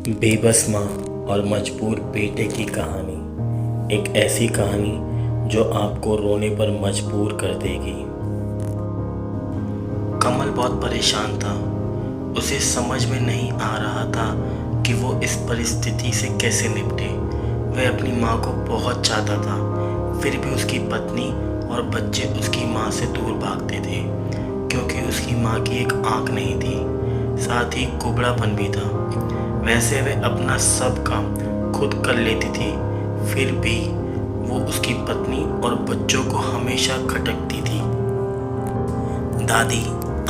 बेबस माँ और मजबूर बेटे की कहानी, एक ऐसी कहानी जो आपको रोने पर मजबूर कर देगी। कमल बहुत परेशान था। उसे समझ में नहीं आ रहा था कि वो इस परिस्थिति से कैसे निपटे। वह अपनी माँ को बहुत चाहता था, फिर भी उसकी पत्नी और बच्चे उसकी माँ से दूर भागते थे, क्योंकि उसकी माँ की एक आँख नहीं थी, साथ ही कुबड़ापन भी था। वैसे वह अपना सब काम खुद कर लेती थी, फिर भी वो उसकी पत्नी और बच्चों को हमेशा खटकती थी। दादी,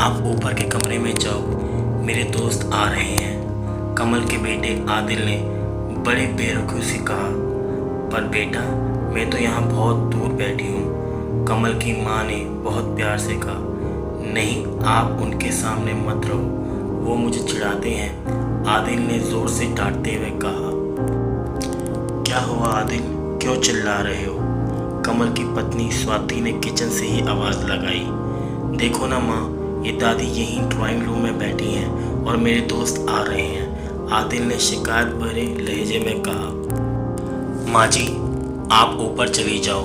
आप ऊपर के कमरे में जाओ, मेरे दोस्त आ रहे हैं, कमल के बेटे आदिल ने बड़े बेरुखी से कहा। पर बेटा, मैं तो यहाँ बहुत दूर बैठी हूँ, कमल की माँ ने बहुत प्यार से कहा। नहीं, आप उनके सामने मत रहो, वो मुझे चिढ़ाते हैं, आदिल ने ज़ोर से डांटते हुए कहा। क्या हुआ आदिल, क्यों चिल्ला रहे हो? कमल की पत्नी स्वाति ने किचन से ही आवाज़ लगाई। देखो ना माँ, ये दादी यहीं ड्राइंग रूम में बैठी हैं और मेरे दोस्त आ रहे हैं, आदिल ने शिकायत भरे लहजे में कहा। माँ जी, आप ऊपर चली जाओ,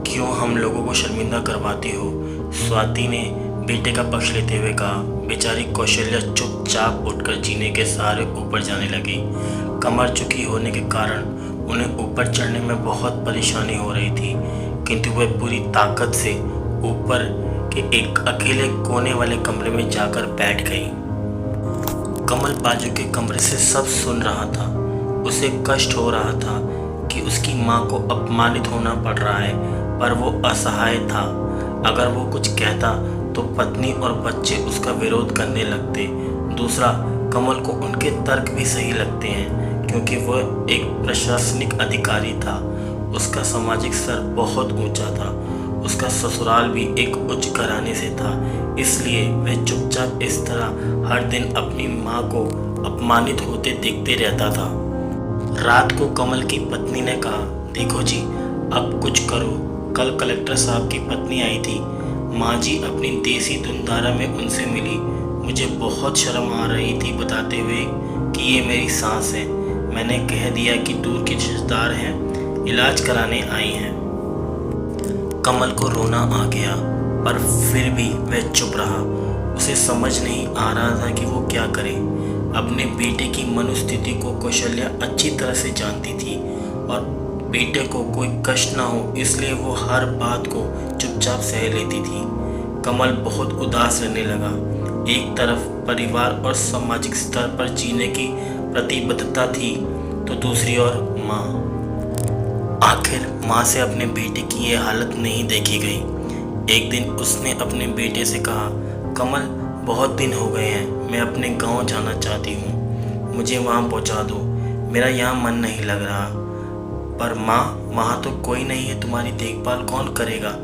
क्यों हम लोगों को शर्मिंदा करवाती हो? स्वाति ने बेटे का पक्ष लेते हुए कहा। बेचारी कौशल्या चुपचाप उठकर जीने के सहारे ऊपर जाने लगी। कमर झुकी होने के कारण उन्हें ऊपर चढ़ने में बहुत परेशानी हो रही थी, किंतु वह पूरी ताकत से ऊपर के एक अकेले कोने वाले कमरे में जाकर बैठ गई। कमल बाजू के कमरे से सब सुन रहा था। उसे कष्ट हो रहा था कि उसकी माँ को अपमानित होना पड़ रहा है, पर वो असहाय था। अगर वो कुछ कहता तो पत्नी और बच्चे उसका विरोध करने लगते। दूसरा, कमल को उनके तर्क भी सही लगते हैं, क्योंकि वह एक प्रशासनिक अधिकारी था। उसका सामाजिक स्तर बहुत ऊंचा था, उसका ससुराल भी एक उच्च घराने से था, इसलिए वह चुपचाप इस तरह हर दिन अपनी माँ को अपमानित होते देखते रहता था। रात को कमल की पत्नी ने कहा, देखो जी, अब कुछ करो। कल कलेक्टर साहब की पत्नी आई थी, माँ जी अपनी देसी धुंधारा में उनसे मिली। मुझे बहुत शर्म आ रही थी बताते हुए कि ये मेरी सास है। मैंने कह दिया कि दूर के रिश्तेदार हैं, इलाज कराने आई हैं। कमल को रोना आ गया, पर फिर भी वह चुप रहा। उसे समझ नहीं आ रहा था कि वो क्या करे। अपने बेटे की मनोस्थिति को कौशल्या अच्छी तरह से जानती थी और बेटे को कोई कष्ट ना हो, इसलिए वो हर बात को चुपचाप सह लेती थी। कमल बहुत उदास रहने लगा। एक तरफ परिवार और सामाजिक स्तर पर जीने की प्रतिबद्धता थी, तो दूसरी ओर माँ। आखिर माँ से अपने बेटे की ये हालत नहीं देखी गई। एक दिन उसने अपने बेटे से कहा, कमल, बहुत दिन हो गए हैं, मैं अपने गांव जाना चाहती हूँ, मुझे वहाँ पहुँचा दो, मेरा यहाँ मन नहीं लग रहा। पर माँ, वहाँ तो कोई नहीं है, तुम्हारी देखभाल कौन करेगा?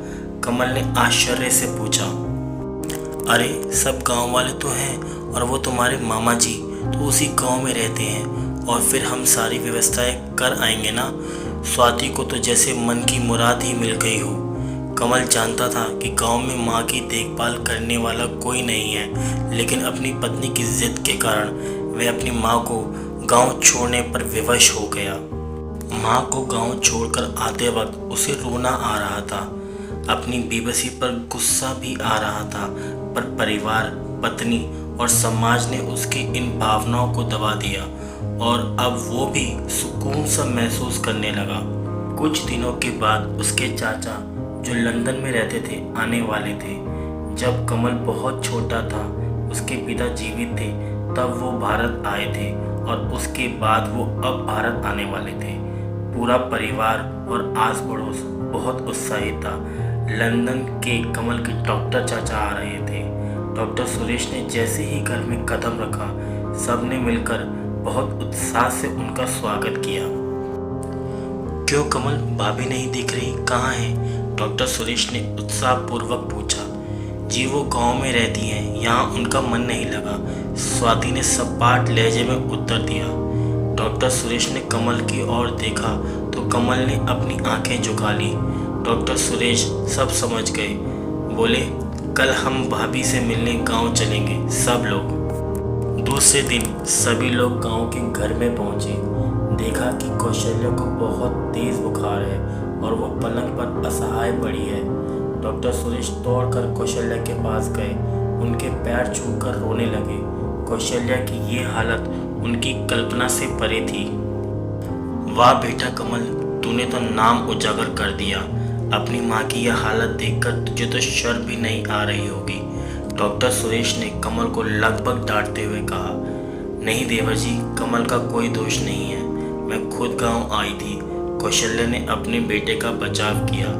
कमल ने आश्चर्य से पूछा। अरे, सब गांव वाले तो हैं, और वो तुम्हारे मामा जी तो उसी गांव में रहते हैं, और फिर हम सारी व्यवस्थाएं कर आएंगे ना। स्वाति को तो जैसे मन की मुराद ही मिल गई हो। कमल जानता था कि गांव में माँ की देखभाल करने वाला कोई नहीं है, लेकिन अपनी पत्नी की जिद के कारण वह अपनी माँ को गाँव छोड़ने पर विवश हो गया। माँ को गांव छोड़कर आते वक्त उसे रोना आ रहा था। अपनी बेबसी पर गुस्सा भी आ रहा था, पर परिवार, पत्नी और समाज ने उसकी इन भावनाओं को दबा दिया और अब वो भी सुकून सा महसूस करने लगा। कुछ दिनों के बाद उसके चाचा, जो लंदन में रहते थे, आने वाले थे। जब कमल बहुत छोटा था, उसके पिता जीवित थे, तब वो भारत आए थे और उसके बाद वो अब भारत आने वाले थे। पूरा परिवार और आस पड़ोस बहुत उत्साहित था। लंदन के कमल के डॉक्टर चाचा आ रहे थे। डॉक्टर सुरेश ने जैसे ही घर में कदम रखा, सबने मिलकर बहुत उत्साह से उनका स्वागत किया। क्यों कमल, भाभी नहीं दिख रही, कहाँ है? डॉक्टर सुरेश ने उत्साहपूर्वक पूछा। जी, वो गांव में रहती हैं, यहाँ उनका मन नहीं लगा, स्वाति ने सपाट लहजे में उत्तर दिया। डॉक्टर सुरेश ने कमल की ओर देखा तो कमल ने अपनी आंखें झुका ली। डॉक्टर सुरेश सब समझ गए। बोले, कल हम भाभी से मिलने गांव चलेंगे, सब लोग। दूसरे दिन सभी लोग गांव के घर में पहुंचे। देखा कि कौशल्या को बहुत तेज बुखार है और वो पलंग पर असहाय पड़ी है। डॉक्टर सुरेश दौड़कर कौशल्या के पास गए, उनके पैर छूकर रोने लगे। कौशल्या की ये हालत उनकी कल्पना से परे थी। वाह बेटा कमल, तूने तो नाम उजागर कर दिया। अपनी माँ की यह हालत देखकर तुझे तो शर्म भी नहीं आ रही होगी। डॉक्टर सुरेश ने कमल को लगभग डांटते हुए कहा, नहीं देवर जी, कमल का कोई दोष नहीं है। मैं खुद गांव आई थी। कौशल्या ने अपने बेटे का बचाव किया।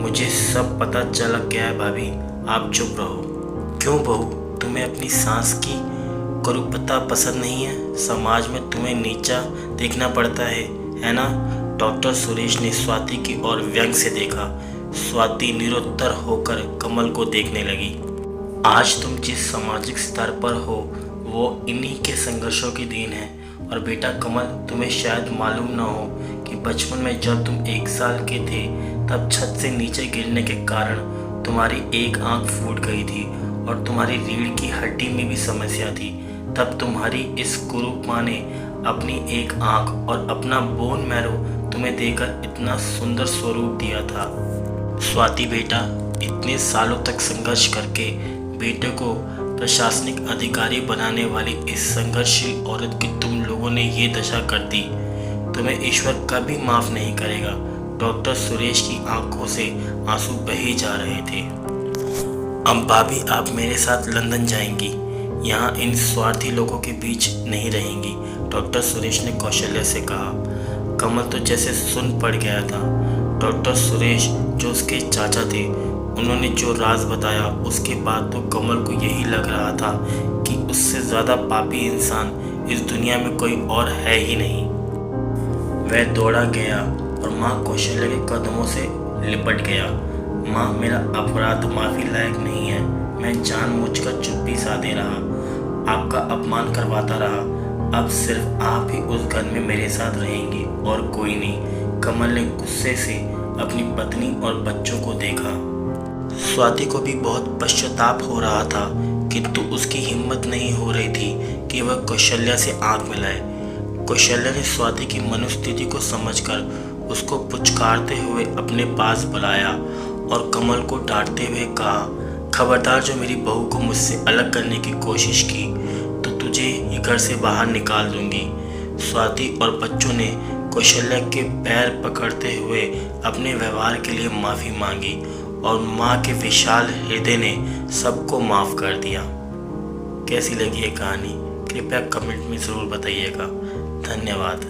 मुझे सब पता चल गया है भाभी, आप चुप रहो। क्यों बहू, तुम्हें अपनी सास की कुरूपता पसंद नहीं है? समाज में तुम्हें नीचा देखना पड़ता है ना? डॉक्टर सुरेश ने स्वाति की ओर व्यंग से देखा। स्वाति निरुत्तर होकर कमल को देखने लगी। आज तुम जिस सामाजिक स्तर पर हो वो इन्हीं के संघर्षों की देन है। और बेटा कमल, तुम्हें शायद मालूम न हो कि बचपन में जब तुम 1 साल के थे तब छत से नीचे गिरने के कारण तुम्हारी एक आंख फूट गई थी और तुम्हारी रीढ़ की हड्डी में भी समस्या थी। तब तुम्हारी इस कुरूप माँ ने अपनी एक आंख और अपना बोन मैरो तुम्हें देकर इतना सुंदर स्वरूप दिया था। स्वाति बेटा, इतने सालों तक संघर्ष करके बेटे को प्रशासनिक अधिकारी बनाने वाली इस संघर्षशील औरत की तुम लोगों ने ये दशा कर दी, तुम्हें ईश्वर कभी माफ़ नहीं करेगा। डॉक्टर सुरेश की आंखों से आंसू बहे जा रहे थे। अब भाभी, आप मेरे साथ लंदन जाएंगी, यहाँ इन स्वार्थी लोगों के बीच नहीं रहेंगी, डॉक्टर सुरेश ने कौशल्या से कहा। कमल तो जैसे सुन पड़ गया था। डॉक्टर सुरेश जो उसके चाचा थे, उन्होंने जो राज बताया उसके बाद तो कमल को यही लग रहा था कि उससे ज़्यादा पापी इंसान इस दुनिया में कोई और है ही नहीं। वह दौड़ा गया और माँ कौशल्या के कदमों से लिपट गया। माँ, मेरा अपराध माफ़ी लायक नहीं है। मैं जानबूझकर चुप्पी साधे रहा, आपका अपमान करवाता रहा। अब सिर्फ आप ही उस घर में मेरे साथ रहेंगे और कोई नहीं। कमल ने गुस्से से अपनी पत्नी और बच्चों को देखा। स्वाति को भी बहुत पश्चाताप हो रहा था, किंतु उसकी हिम्मत नहीं हो रही थी कि वह कौशल्या से आंख मिलाए। कौशल्या ने स्वाति की मनोस्थिति को समझकर उसको पुचकारते हुए अपने पास बुलाया और कमल को डांटते हुए कहा, खबरदार, जो मेरी बहू को मुझसे अलग करने की कोशिश की तो तुझे ये घर से बाहर निकाल दूंगी। स्वाति और बच्चों ने कौशल्या के पैर पकड़ते हुए अपने व्यवहार के लिए माफ़ी मांगी और माँ के विशाल हृदय ने सबको माफ़ कर दिया। कैसी लगी ये कहानी? कृपया कमेंट में ज़रूर बताइएगा। धन्यवाद।